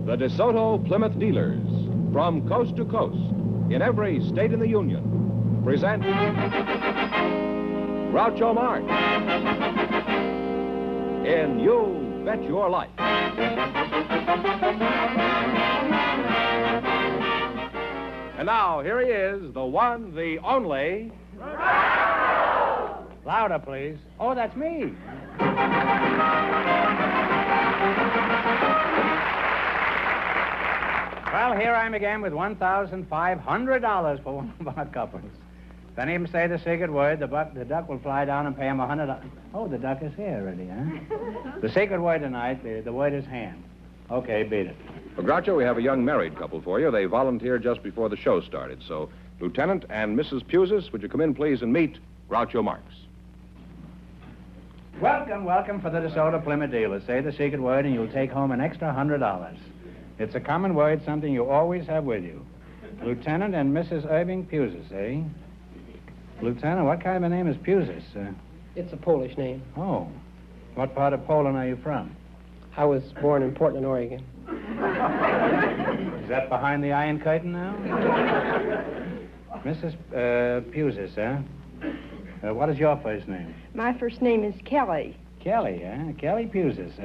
The DeSoto Plymouth dealers, from coast to coast, in every state in the Union, present Groucho Marx in You Bet Your Life. And now, here he is, the one, the only... Louder, please. Oh, that's me. Well, here I am again with $1,500 for one of our couples. If any of them say the secret word, the duck will fly down and pay him $100. Oh, the duck is here already, huh? The secret word tonight, the word is hand. Okay, beat it. Well, Groucho, we have a young married couple for you. They volunteered just before the show started. So, Lieutenant and Mrs. Pusis, would you come in, please, and meet Groucho Marx? Welcome, welcome for the DeSoto Plymouth dealers. Say the secret word and you'll take home an extra $100. It's a common word, something you always have with you. Lieutenant and Mrs. Irving Pusis, eh? Lieutenant, what kind of a name is Pusis? It's a Polish name. Oh. What part of Poland are you from? I was born in Portland, Oregon. Is that behind the Iron Curtain now? Mrs. Pusis, what is your first name? My first name is Kelly. Kelly, Kelly Pusis, Is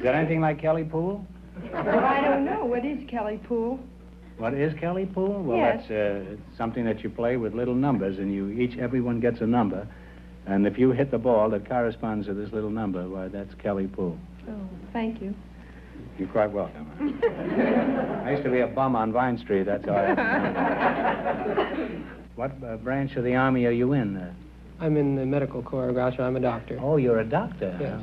that anything like Kelly Pool? Well, I don't know. What is Kelly Pool? What is Kelly Pool? Well, yes. That's something that you play with little numbers, and everyone gets a number. And if you hit the ball that corresponds to this little number, why, that's Kelly Pool. Oh, thank you. You're quite welcome. I used to be a bum on Vine Street, that's all I have. What branch of the Army are you in? I'm in the medical corps, Groucho. I'm a doctor. Oh, you're a doctor? Yes.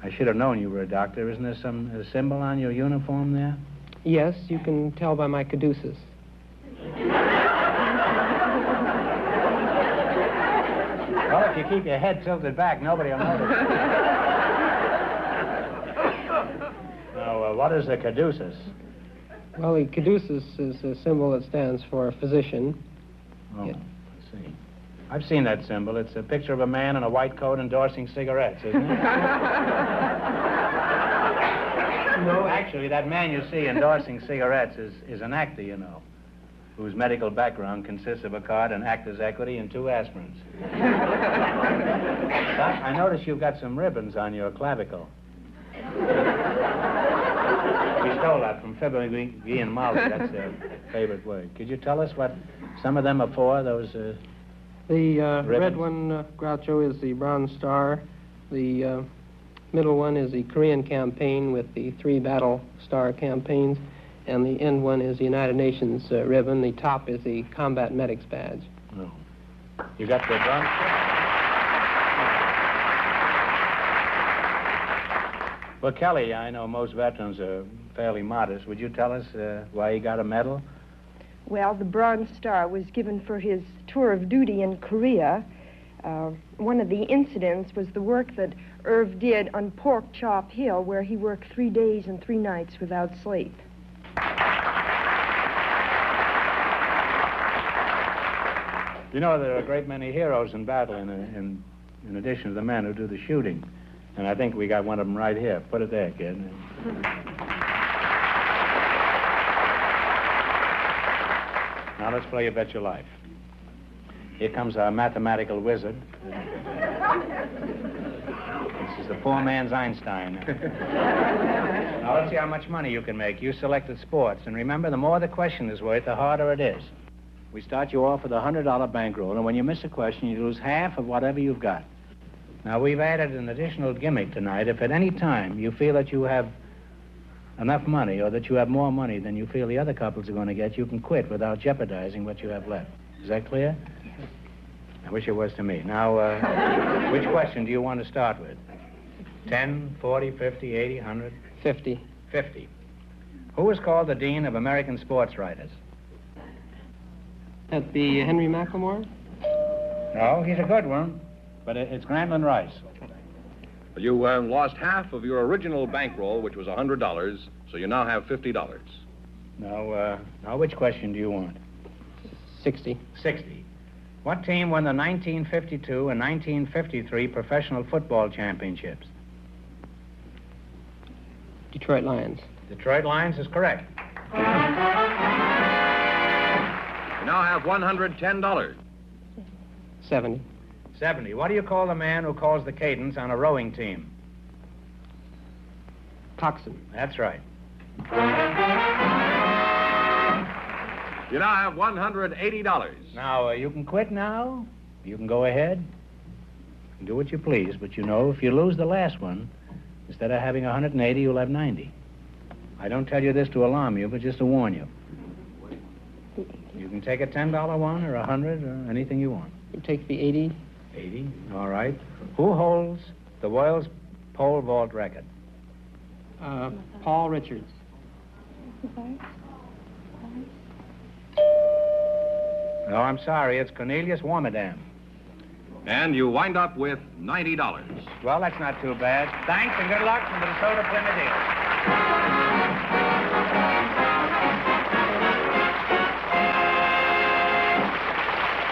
I should have known you were a doctor. Isn't there some symbol on your uniform there? Yes, you can tell by my caduceus. Well, if you keep your head tilted back, nobody will notice. Now, what is a caduceus? Well, the caduceus is a symbol that stands for physician. Oh, yeah. I see. I've seen that symbol. It's a picture of a man in a white coat endorsing cigarettes, isn't it? No, actually, that man you see endorsing cigarettes is an actor, you know, whose medical background consists of a card and actor's equity and 2 aspirins. Doc, I notice you've got some ribbons on your clavicle. We stole that from Fibber-McGee and Molly. That's their favorite word. Could you tell us what some of them are for, those The red one, Groucho, is the Bronze Star. The middle one is the Korean campaign with the 3 battle star campaigns. And the end one is the United Nations ribbon. The top is the Combat Medics badge. No. You got the Bronze Star? Well, Kelly, I know most veterans are fairly modest. Would you tell us why you got a medal? Well, the Bronze Star was given for his tour of duty in Korea. One of the incidents was the work that Irv did on Pork Chop Hill, where he worked 3 days and 3 nights without sleep. You know, there are a great many heroes in battle in addition to the men who do the shooting. And I think we got one of them right here. Put it there, kid. Now let's play You Bet Your Life. Here comes our mathematical wizard. This is the poor man's Einstein. Now let's see how much money you can make. You selected sports. And remember, the more the question is worth, the harder it is. We start you off with a $100 bankroll, and when you miss a question, you lose half of whatever you've got. Now, we've added an additional gimmick tonight. If at any time you feel that you have enough money or that you have more money than you feel the other couples are going to get, you can quit without jeopardizing what you have left. Is that clear? I wish it was to me. Now, which question do you want to start with? 10, 40, 50, 80, 100? 50. 50. Who is called the Dean of American Sports Writers? That'd be Henry McLemore? No, he's a good one. But it's Grantland Rice. You lost half of your original bankroll, which was $100, so you now have $50. Now, which question do you want? 60. 60. What team won the 1952 and 1953 professional football championships? Detroit Lions. Detroit Lions is correct. You now have $110. 70. 70. What do you call the man who calls the cadence on a rowing team? Coxswain. That's right. You now have $180. Now, you can quit now. You can go ahead. Do what you please, but you know, if you lose the last one, instead of having 180, you'll have 90. I don't tell you this to alarm you, but just to warn you. You can take a $10 one or 100 or anything you want. You take the 80. 80, all right. Who holds the world's pole vault record? Paul Richards. No, I'm sorry. It's Cornelius Warmadam. And you wind up with $90. Well, that's not too bad. Thanks and good luck from the DeSoto Plymouth Dealer.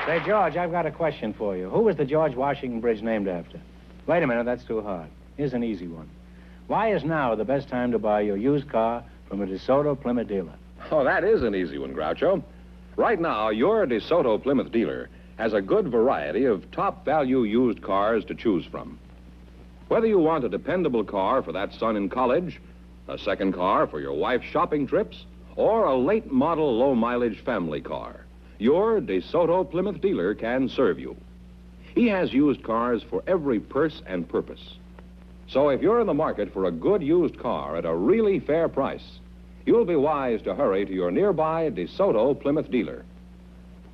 Say, George, I've got a question for you. Who was the George Washington Bridge named after? Wait a minute, that's too hard. Here's an easy one. Why is now the best time to buy your used car from a DeSoto Plymouth dealer? Oh, that is an easy one, Groucho. Right now, your DeSoto Plymouth dealer has a good variety of top-value used cars to choose from. Whether you want a dependable car for that son in college, a second car for your wife's shopping trips, or a late-model, low-mileage family car, your DeSoto Plymouth dealer can serve you. He has used cars for every purse and purpose. So if you're in the market for a good used car at a really fair price, you'll be wise to hurry to your nearby DeSoto Plymouth dealer.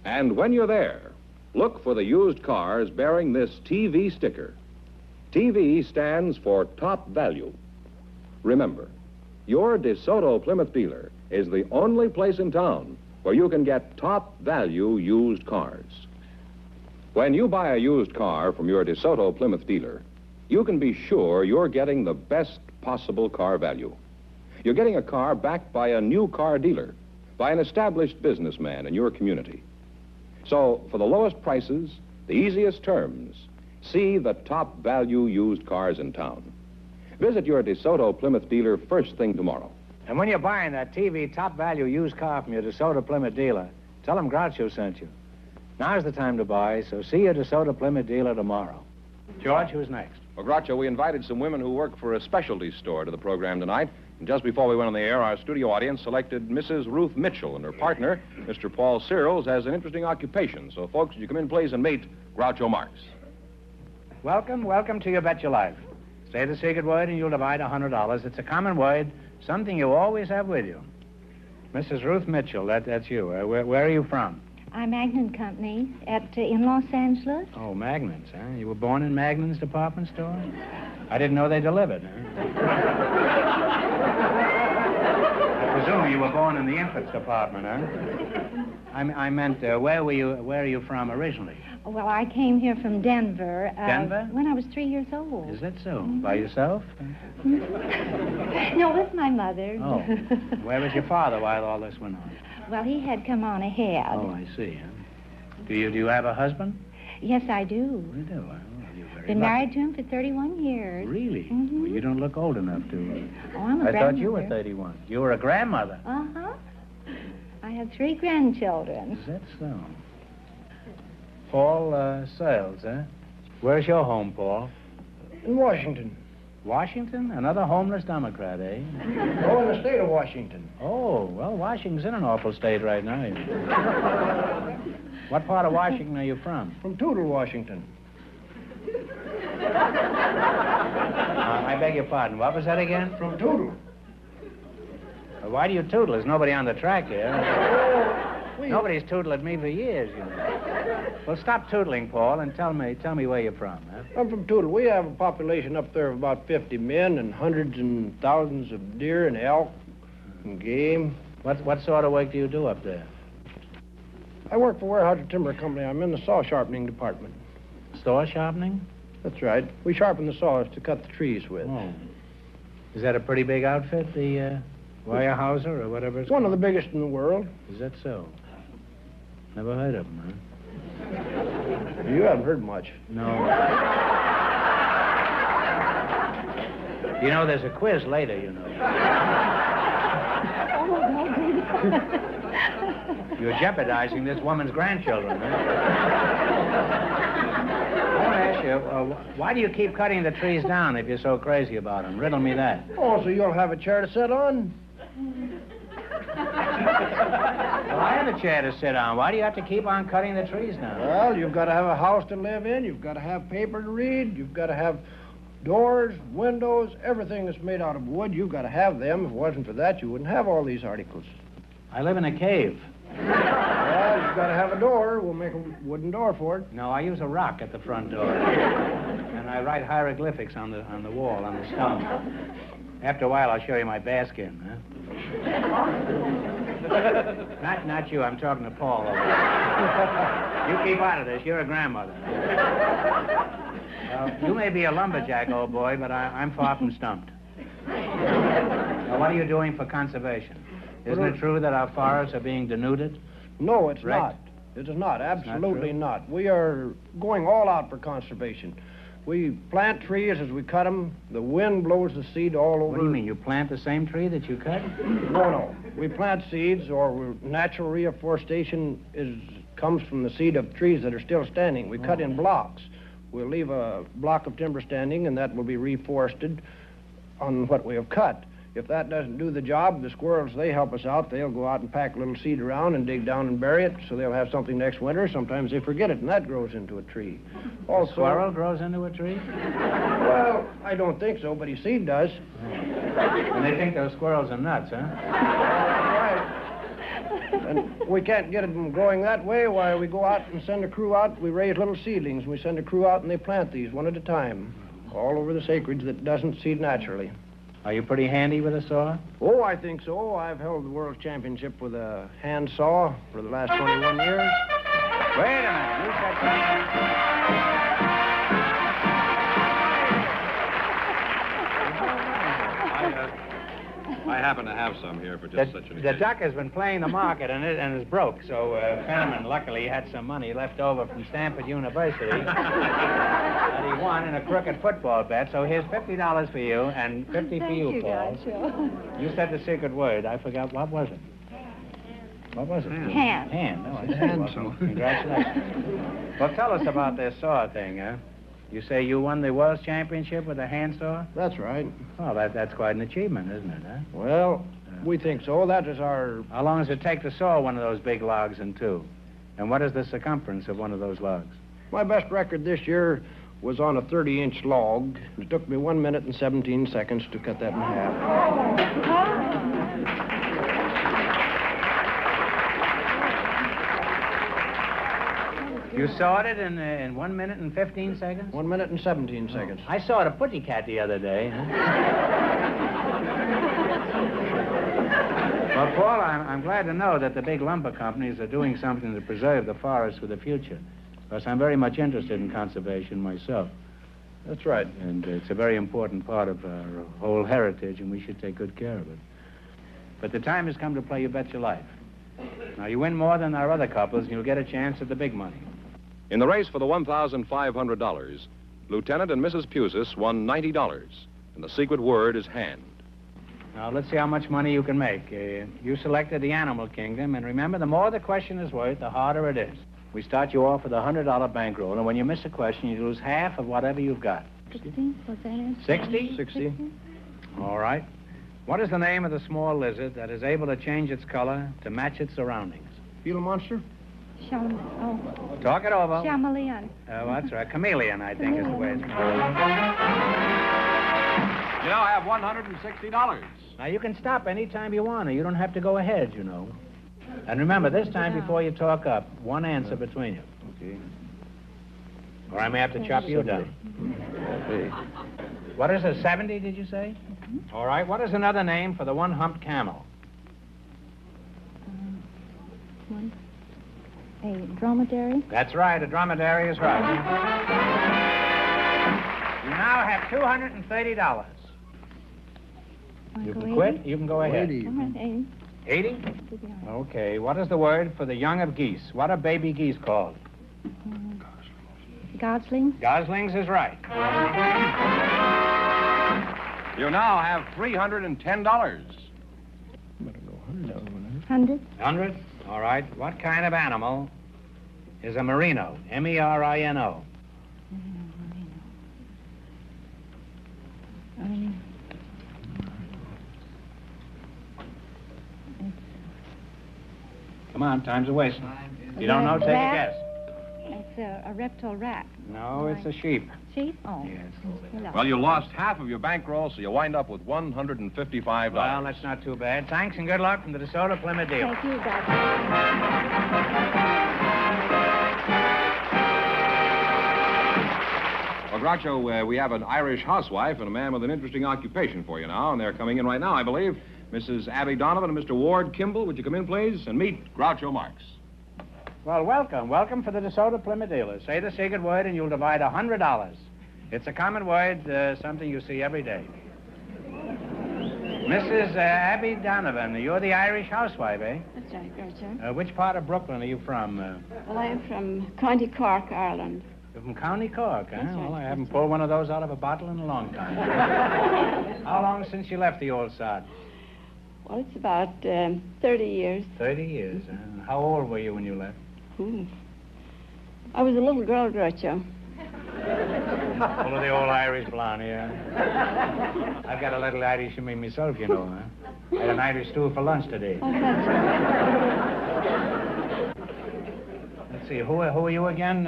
And when you're there, look for the used cars bearing this TV sticker. TV stands for top value. Remember, your DeSoto Plymouth dealer is the only place in town where you can get top value used cars. When you buy a used car from your DeSoto Plymouth dealer, you can be sure you're getting the best possible car value. You're getting a car backed by a new car dealer, by an established businessman in your community. So, for the lowest prices, the easiest terms, see the top value used cars in town. Visit your DeSoto Plymouth dealer first thing tomorrow. And when you're buying that TV top value used car from your DeSoto Plymouth dealer, tell them Groucho sent you. Now's the time to buy, so see your DeSoto Plymouth dealer tomorrow. George, who's next? Well, Groucho, we invited some women who work for a specialty store to the program tonight. And just before we went on the air, our studio audience selected Mrs. Ruth Mitchell and her partner, Mr. Paul Searles, as an interesting occupation. So, folks, would you come in, please, and meet Groucho Marx. Welcome to You Bet Your Life. Say the secret word and you'll divide $100. It's a common word, something you always have with you. Mrs. Ruth Mitchell, that's you. Where are you from? I'm Magnan Company in Los Angeles. Oh, Magnan's, huh? You were born in Magnan's department store? I didn't know they delivered, huh? I presume you were born in the infants department, huh? I meant, where are you from originally? Well, I came here from Denver. Denver? When I was 3 years old. Is that so? By yourself? No, with my mother. Oh. Where was your father while all this went on? Well, he had come on ahead. Oh, I see. Huh? Do you have a husband? Yes, I do. You do? Well, you're very Been lucky. married to him for 31 years. Really? Mm-hmm. Well, you don't look old enough to... Oh, I'm a I grandmother. thought you were 31. You were a grandmother. Uh-huh. I have 3 grandchildren. Is that so? Paul Searles, huh? Where's your home, Paul? In Washington. Washington? Another homeless Democrat, eh? Oh, in the state of Washington. Oh, well, Washington's in an awful state right now. What part of Washington are you from? From Tootle, Washington. I beg your pardon. What was that again? From Tootle. Why do you tootle? There's nobody on the track here. Oh, Nobody's tootled at me for years, you know. Well, stop tootling, Paul, and tell me where you're from, huh? I'm from Tootle. We have a population up there of about 50 men and hundreds and thousands of deer and elk and game. What sort of work do you do up there? I work for Weyerhaeuser Timber Company. I'm in the saw sharpening department. Store sharpening? That's right. We sharpen the saws to cut the trees with. Oh. Is that a pretty big outfit, the Weyerhaeuser or whatever it's One of called? the biggest in the world. Is that so? Never heard of them, huh? You haven't heard much. No. You know, there's a quiz later, you know. You're jeopardizing this woman's grandchildren, huh? I want to ask you, why do you keep cutting the trees down if you're so crazy about them? Riddle me that. Oh, so you'll have a chair to sit on? Well, I have a chair to sit on. Why do you have to keep on cutting the trees down? Well, you've got to have a house to live in. You've got to have paper to read. You've got to have doors, windows, everything that's made out of wood. You've got to have them. If it wasn't for that, you wouldn't have all these articles. I live in a cave. Well, you've got to have a door. We'll make a wooden door for it. No, I use a rock at the front door. And I write hieroglyphics on the wall, on the stone. After a while, I'll show you my bear skin, huh? Not you. I'm talking to Paul over there. You keep out of this. You're a grandmother. You may be a lumberjack, old boy, but I'm far from stumped. Now, what are you doing for conservation? Isn't it true that our forests are being denuded? No, it's Wrecked? not. It is not. Absolutely not not. We are going all out for conservation. We plant trees as we cut them. The wind blows the seed all over. What do you mean? You plant the same tree that you cut? No. We plant seeds, or natural reforestation comes from the seed of trees that are still standing. We cut in blocks. We'll leave a block of timber standing, and that will be reforested on what we have cut. If that doesn't do the job, the squirrels, they help us out. They'll go out and pack a little seed around and dig down and bury it, so they'll have something next winter. Sometimes they forget it, and that grows into a tree. Also, a squirrel grows into a tree? Well, I don't think so, but his seed does. And they think those squirrels are nuts, huh? Right. And we can't get them growing that way. Why, we go out and send a crew out. We raise little seedlings. We send a crew out, and they plant these one at a time, all over this acreage that doesn't seed naturally. Are you pretty handy with a saw? Oh, I think so. I've held the world championship with a hand saw for the last 21 years. Wait a minute. You said I happen to have some here for just such an The occasion. duck has been playing the market and is broke, so Fenneman luckily had some money left over from Stanford University that he won in a crooked football bet. So here's $50 for you and 50 for you, Paul. You said the secret word. I forgot. What was it? What was it? Hand. Hand. No, I said hand. Congratulations. Well, tell us about this saw thing, huh? You say you won the world championship with a hand saw? That's right. Well, that's quite an achievement, isn't it, huh? Well, we think so. That is our... How long does it take to saw one of those big logs in two? And what is the circumference of one of those logs? My best record this year was on a 30-inch log. It took me 1 minute and 17 seconds to cut that in half. You sawed it in 1 minute and 15 seconds? 1 minute and 17 seconds. I sawed a pussycat the other day. Huh? Well, Paul, I'm glad to know that the big lumber companies are doing something to preserve the forests for the future. Because I'm very much interested in conservation myself. That's right. And it's a very important part of our whole heritage, and we should take good care of it. But the time has come to play You Bet Your Life. Now, you win more than our other couples, and you'll get a chance at the big money. In the race for the $1,500, Lieutenant and Mrs. Pusis won $90, and the secret word is hand. Now, let's see how much money you can make. You selected the animal kingdom, and remember, the more the question is worth, the harder it is. We start you off with a $100 bankroll, and when you miss a question, you lose half of whatever you've got. 60? Was that it? 60? 60. All right. What is the name of the small lizard that is able to change its color to match its surroundings? Gila monster? Talk it over. Chameleon. Oh, that's right. Chameleon, I think, is the way it's called. You now have $160. Now, you can stop any time you want, or you don't have to go ahead, you know. And remember, this time before you talk up, one answer between you. Okay. Or I may have to chop you down. Okay. What is a 70, did you say? Mm-hmm. All right. What is another name for the one-humped camel? A dromedary. That's right. A dromedary is right. You now have $230. You can quit. You can go ahead. 80. 80? 80? Okay. What is the word for the young of geese? What are baby geese called? Goslings. Goslings is right. You now have $310. Better go, huh? 100. 100? All right. What kind of animal is a merino? M-E-R-I-N-O. Come on, time's a wasting. If you don't know, take a guess. It's a reptile rat. No, it's a sheep. Sheep? Oh. Yes. Well, you lost half of your bankroll, so you wind up with $155. Well, that's not too bad. Thanks and good luck from the DeSoto Plymouth deal. Thank you, Doctor. Well, Groucho, we have an Irish housewife and a man with an interesting occupation for you now, and they're coming in right now, I believe. Mrs. Abby Donovan and Mr. Ward Kimball, would you come in, please, and meet Groucho Marx. Well, welcome. Welcome for the DeSoto Plymouth dealers. Say the secret word and you'll divide $100. It's a common word, something you see every day. Mrs. Abby Donovan, you're the Irish housewife, eh? That's right, Groucho. Which part of Brooklyn are you from? Well, I'm from County Cork, Ireland. You're from County Cork, huh? That's right, Well, I haven't pulled one of those out of a bottle in a long time. How long since you left the old sod? Well, it's about 30 years. 30 years, huh? How old were you when you left? Ooh. I was a little girl, Groucho. Full of the old Irish blonde, yeah. I've got a little Irish in me myself, you know, huh? I had an Irish stew for lunch today. Oh, that's right. Let's see, who are you again?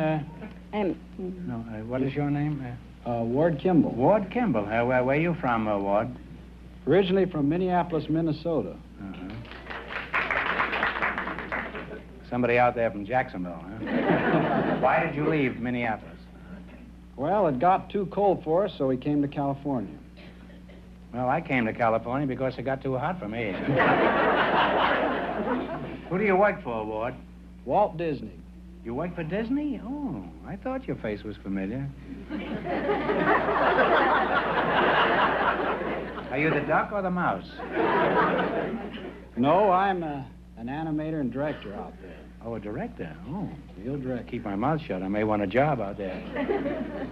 What is your name? Ward Kimball. Ward Kimball. Where are you from, Ward? Originally from Minneapolis, Minnesota. Uh-huh. Somebody out there from Jacksonville, huh? Why did you leave Minneapolis? Well, it got too cold for us, so we came to California. Well, I came to California because it got too hot for me. Who do you work for, Ward? Walt Disney. You work for Disney? Oh, I thought your face was familiar. Are you the duck or the mouse? No, I'm an animator and director out there. Oh, a director? Oh, Real director. keep my mouth shut. I may want a job out there.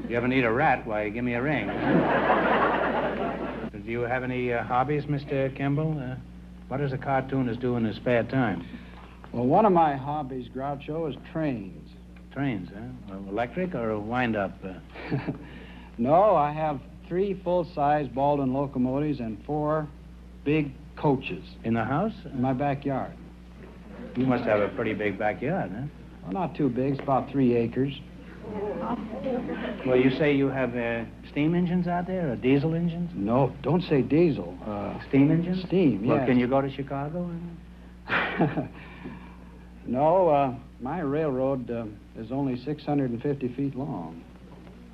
If you ever need a rat, why, give me a ring. Do you have any hobbies, Mr. Kimball? What does a cartoonist do in his spare time? Well, one of my hobbies, Groucho, is trains. Trains, huh? Electric or wind-up? No, I have 3 full-size Baldwin locomotives and 4 big coaches. In the house? In my backyard. You must have a pretty big backyard, huh? Well, not too big. It's about 3 acres. Well, you say you have steam engines out there, or diesel engines? No, don't say diesel. Steam engines? Steam, Well, yes. can you go to Chicago? No, my railroad is only 650 feet long.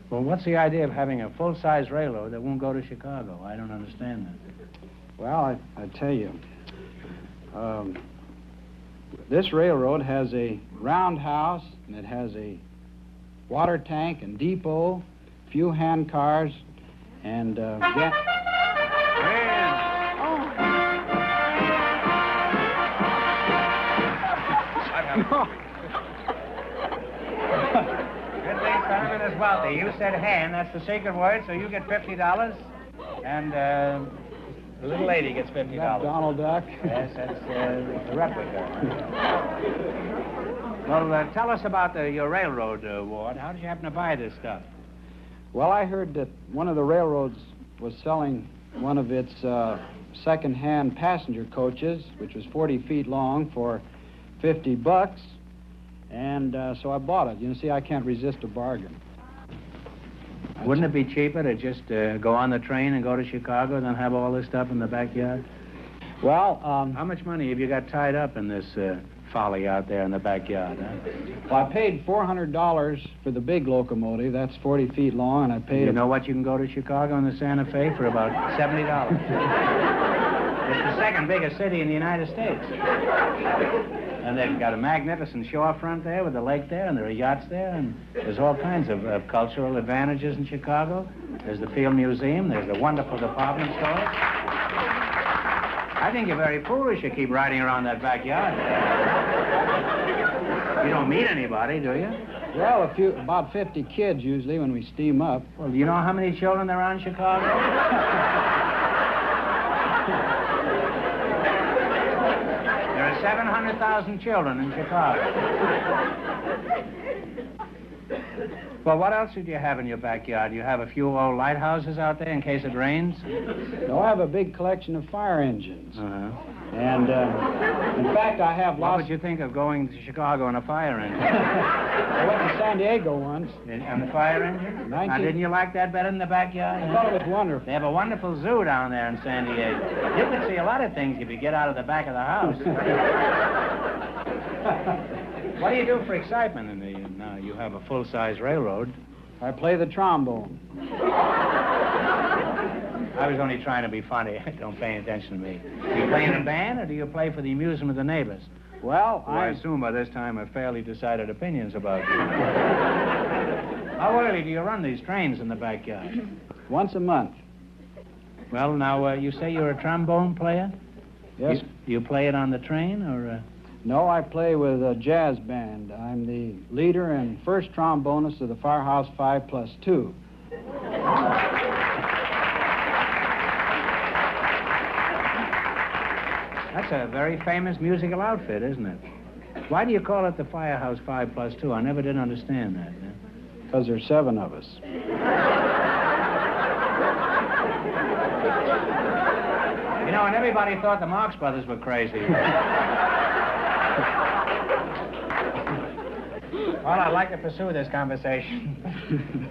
Well, what's the idea of having a full-size railroad that won't go to Chicago? I don't understand that. Well, I tell you, this railroad has a roundhouse, and it has a water tank and depot, few hand cars, and Good thing Simon is wealthy. You said hand, that's the secret word, so you get $50, and the little lady gets $50. Donald Duck. Yes, that's the replica. Well, tell us about your railroad, Ward. How did you happen to buy this stuff? Well, I heard that one of the railroads was selling one of its second-hand passenger coaches, which was 40 feet long, for $50, and so I bought it. You see, I can't resist a bargain. Wouldn't it be cheaper to just go on the train and go to Chicago than have all this stuff in the backyard? Well, how much money have you got tied up in this folly out there in the backyard, huh? well, I paid $400 for the big locomotive. That's 40 feet long, and I paid... You know what? You can go to Chicago in the Santa Fe for about $70. It's the second biggest city in the United States. And they've got a magnificent shorefront there with the lake there, and there are yachts there, and there's all kinds of cultural advantages in Chicago. There's the Field Museum. There's the wonderful department store. I think you're very foolish to keep riding around that backyard. You don't meet anybody, do you? Well, about 50 kids usually when we steam up. Well, do you know how many children there are in Chicago? 700,000 children in Chicago. Well, what else did you have in your backyard? You have a few old lighthouses out there in case it rains? No, I have a big collection of fire engines. Uh-huh. And, in fact, I have What lots... would you think of going to Chicago in a fire engine? I went to San Diego once. On the fire engine? Now, didn't you like that better than the backyard? I thought it was wonderful. They have a wonderful zoo down there in San Diego. You could see a lot of things if you get out of the back of the house. What do you do for excitement? Now you have a full-size railroad. I play the trombone. I was only trying to be funny. Don't pay attention to me. Do you play in a band, or do you play for the amusement of the neighbors? Well, I assume by this time I've fairly decided opinions about you. How early do you run these trains in the backyard? Once a month. Well, now, you say you're a trombone player? Yes. You play it on the train, or... No, I play with a jazz band. I'm the leader and first trombonist of the Firehouse 5+2. That's a very famous musical outfit, isn't it? Why do you call it the Firehouse 5+2? I never did understand that. Because there's 7 of us. You know, and everybody thought the Marx Brothers were crazy. Well, I'd like to pursue this conversation.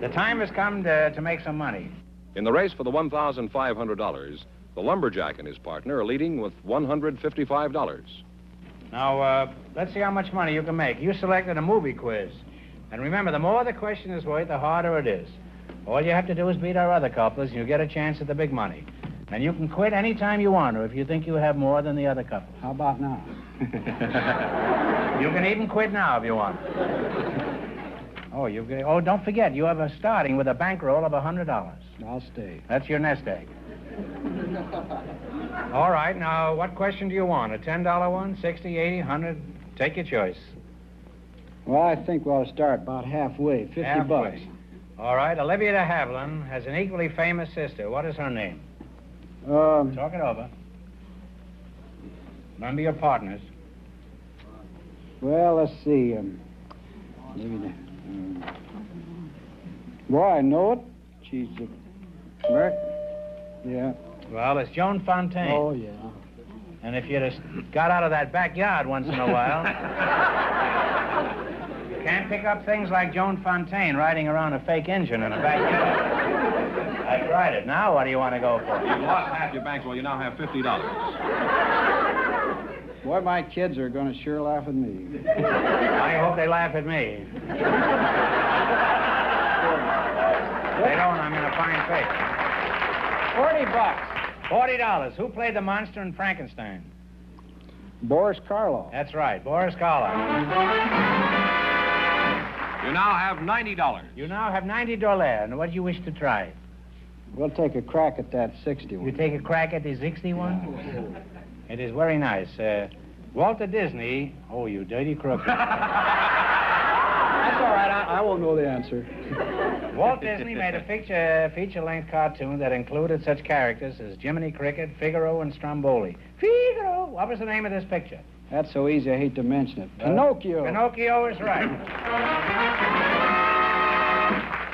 The time has come to make some money. In the race for the $1,500, the lumberjack and his partner are leading with $155. Now, let's see how much money you can make. You selected a movie quiz. And remember, the more the question is worth, the harder it is. All you have to do is beat our other couplers, and you'll get a chance at the big money. And you can quit any time you want, or if you think you have more than the other couple. How about now? You can even quit now if you want. Oh, don't forget, you have a starting with a bankroll of $100. I'll stay. That's your nest egg. All right, now, what question do you want? A $10 one, 60, 80, 100? Take your choice. Well, I think we'll start about halfway, 50 bucks. All right, Olivia de Havilland has an equally famous sister. What is her name? Talk it over. Remember your partners. Well, let's see. Boy, I know it. She's yeah. Well, it's Joan Fontaine. Oh, yeah. And if you'd have got out of that backyard once in a while, you can't pick up things like Joan Fontaine riding around a fake engine in a backyard. I tried it. Now, what do you want to go for? You lost half your bankroll. You now have $50. Boy, my kids are going to sure laugh at me. I hope they laugh at me. They don't. I'm in a fine fix. 40 bucks. $40. Who played the monster in Frankenstein? Boris Karloff. That's right, Boris Karloff. You now have $90. You now have $90. And what do you wish to try? We'll take a crack at that 61. You take a crack at the 61? It is very nice. Walter Disney... Oh, you dirty crook. That's all right. I won't know the answer. Walt Disney made a feature-length cartoon that included such characters as Jiminy Cricket, Figaro, and Stromboli. Figaro! What was the name of this picture? That's so easy, I hate to mention it. Pinocchio. Pinocchio is right.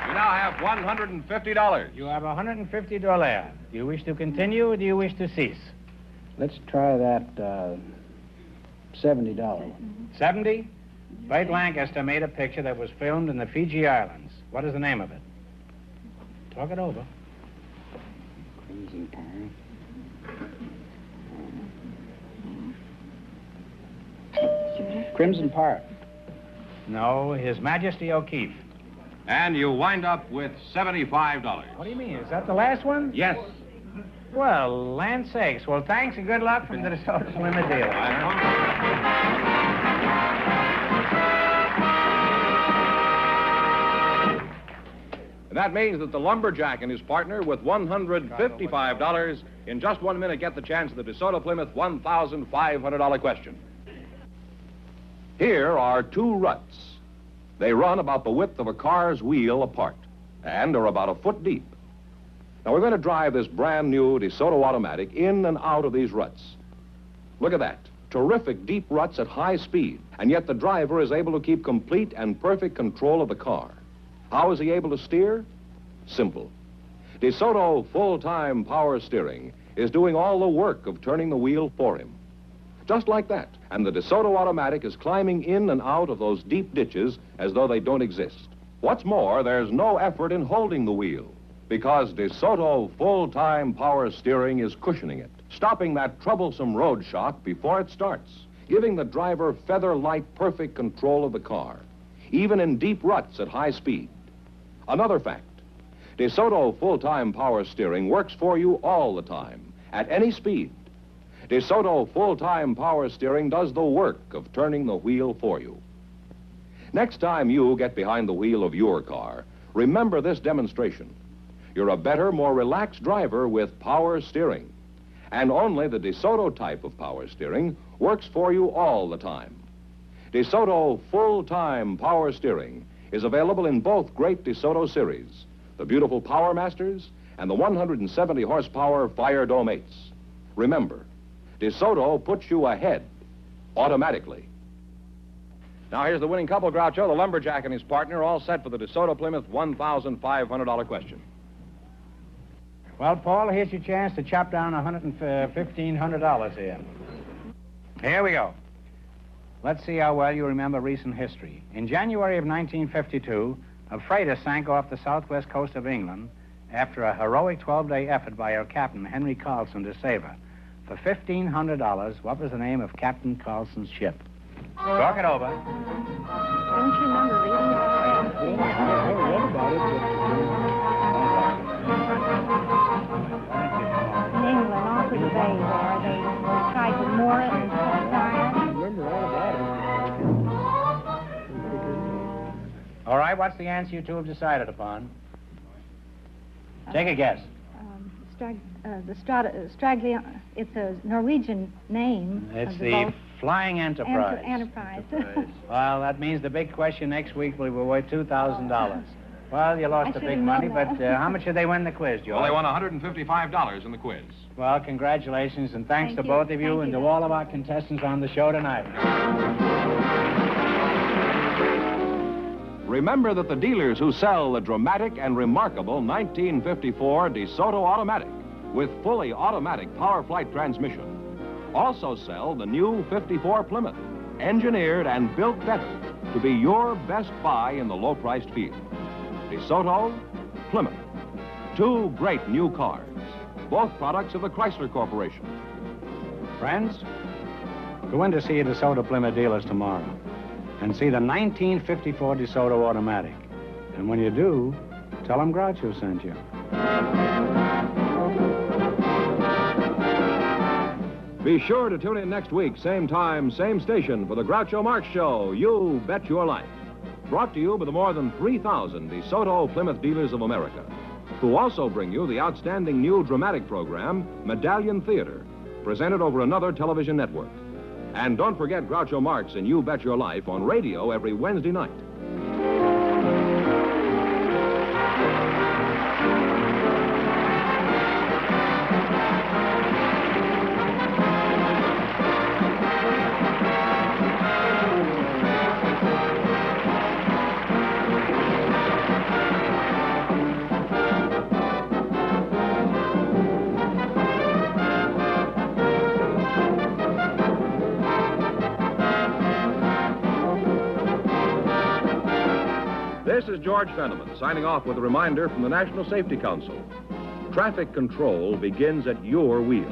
You now have $150. You have $150. Do you wish to continue, or do you wish to cease? Let's try that $70. 70? Burt Lancaster made a picture that was filmed in the Fiji Islands. What is the name of it? Talk it over. Crimson Pirate. Crimson Pirate. No, His Majesty O'Keefe. And you wind up with $75. What do you mean? Is that the last one? Yes. Well, land sakes. Well, thanks and good luck from the DeSoto Limit dealer. That means that the lumberjack and his partner with $155 in just 1 minute get the chance of the DeSoto Plymouth $1,500 question. Here are two ruts. They run about the width of a car's wheel apart and are about a foot deep. Now, we're going to drive this brand new DeSoto automatic in and out of these ruts. Look at that. terrific deep ruts at high speed, and yet the driver is able to keep complete and perfect control of the car. How is he able to steer? Simple. DeSoto full-time power steering is doing all the work of turning the wheel for him. Just like that. And the DeSoto automatic is climbing in and out of those deep ditches as though they don't exist. What's more, there's no effort in holding the wheel, because DeSoto full-time power steering is cushioning it, stopping that troublesome road shock before it starts, giving the driver feather-light perfect control of the car, even in deep ruts at high speed. Another fact, DeSoto full-time power steering works for you all the time, at any speed. DeSoto full-time power steering does the work of turning the wheel for you. Next time you get behind the wheel of your car, remember this demonstration. You're a better, more relaxed driver with power steering. And only the DeSoto type of power steering works for you all the time. DeSoto full-time power steering is available in both great DeSoto series, the beautiful Power Masters and the 170 horsepower Fire Dome 8s. Remember, DeSoto puts you ahead automatically. Now here's the winning couple, Groucho, the lumberjack and his partner, all set for the DeSoto Plymouth $1,500 question. Well, Paul, here's your chance to chop down $1,500 here. Here we go. Let's see how well you remember recent history. In January of 1952, a freighter sank off the southwest coast of England after a heroic 12-day effort by our captain, Henry Carlson, to save her. For $1,500, what was the name of Captain Carlson's ship? Talk it over. Don't you remember reading about it? I read about it, In England, off of the bay there, they tried to moor it and set fire. I remember all about it. All right, what's the answer you two have decided upon? Take a guess. It's a Norwegian name. It's of the boat. Flying Enterprise. Enterprise. Well, that means the big question next week will be worth $2,000. Well, you lost the big money, but how much did they win the quiz, George? Well, they won $155 in the quiz. Well, congratulations, and thanks Thank to you. both of you Thank and you. to all of our contestants on the show tonight. Remember that the dealers who sell the dramatic and remarkable 1954 DeSoto automatic with fully automatic power flight transmission also sell the new 54 Plymouth, engineered and built better to be your best buy in the low-priced field. DeSoto, Plymouth, two great new cars, both products of the Chrysler Corporation. Friends, go in to see the DeSoto Plymouth dealers tomorrow and see the 1954 DeSoto automatic. And when you do, tell them Groucho sent you. Be sure to tune in next week, same time, same station, for the Groucho Marx Show, You Bet Your Life. Brought to you by the more than 3,000 DeSoto Plymouth dealers of America, who also bring you the outstanding new dramatic program, Medallion Theater, presented over another television network. And don't forget Groucho Marx and You Bet Your Life on radio every Wednesday night. This is George Fenneman signing off with a reminder from the National Safety Council. Traffic control begins at your wheel.